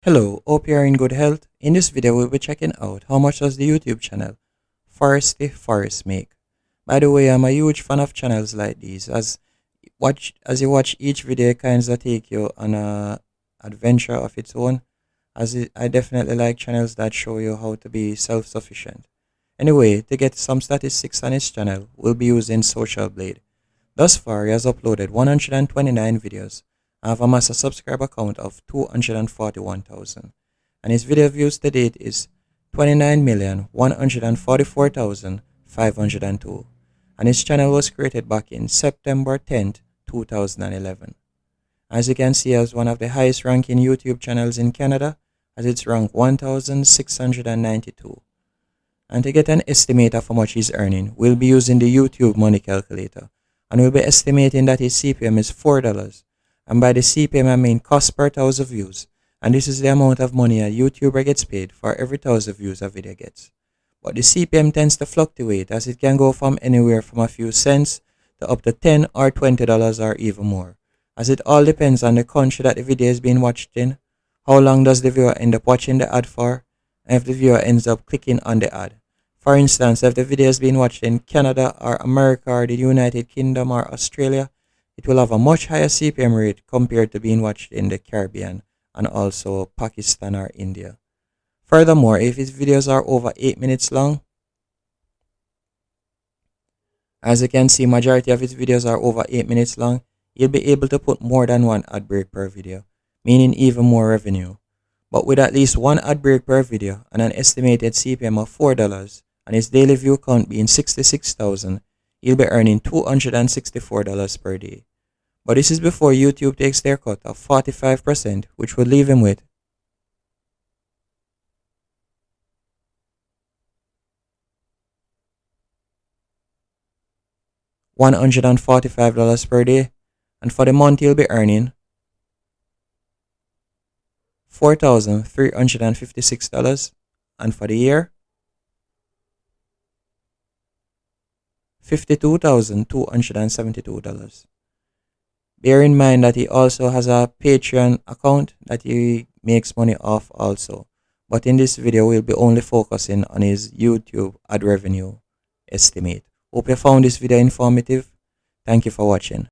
Hello, hope you are in good health. In this video, we'll be checking out how much does the YouTube channel Foresty Forest make. By the way, I'm a huge fan of channels like these as you watch each video, it kinds of take you on a adventure of its own. I definitely like channels that show you how to be self-sufficient. Anyway, to get some statistics on his channel, we'll be using Social Blade. Thus far, he has uploaded 129 videos and have amassed a subscriber count of 241,000. And his video views to date is 29,144,502. And his channel was created back in September 10th, 2011. As you can see, as one of the highest ranking YouTube channels in Canada, as it's ranked 1,692. And to get an estimate of how much he's earning, we'll be using the YouTube money calculator. And we'll be estimating that his CPM is $4. And by the CPM, I mean cost per 1,000 views. And this is the amount of money a YouTuber gets paid for every 1,000 views a video gets. But the CPM tends to fluctuate, as it can go from anywhere from a few cents to up to $10 or $20 or even more, as it all depends on the country that the video is being watched in, how long does the viewer end up watching the ad for, and if the viewer ends up clicking on the ad. For instance, if the video is being watched in Canada or America or the United Kingdom or Australia, it will have a much higher CPM rate compared to being watched in the Caribbean and also Pakistan or India. Furthermore, if his videos are over 8 minutes long, as you can see, majority of his videos are over 8 minutes long, you'll be able to put more than one ad break per video, meaning even more revenue. But with at least one ad break per video and an estimated CPM of $4 and his daily view count being 66,000, you'll be earning $264 per day. But this is before YouTube takes their cut of 45%, which would leave him with $145 per day, and for the month he'll be earning $4,356, and for the year $52,272. Bear in mind that he also has a Patreon account that he makes money off also. But in this video, we'll be only focusing on his YouTube ad revenue estimate. Hope you found this video informative. Thank you for watching.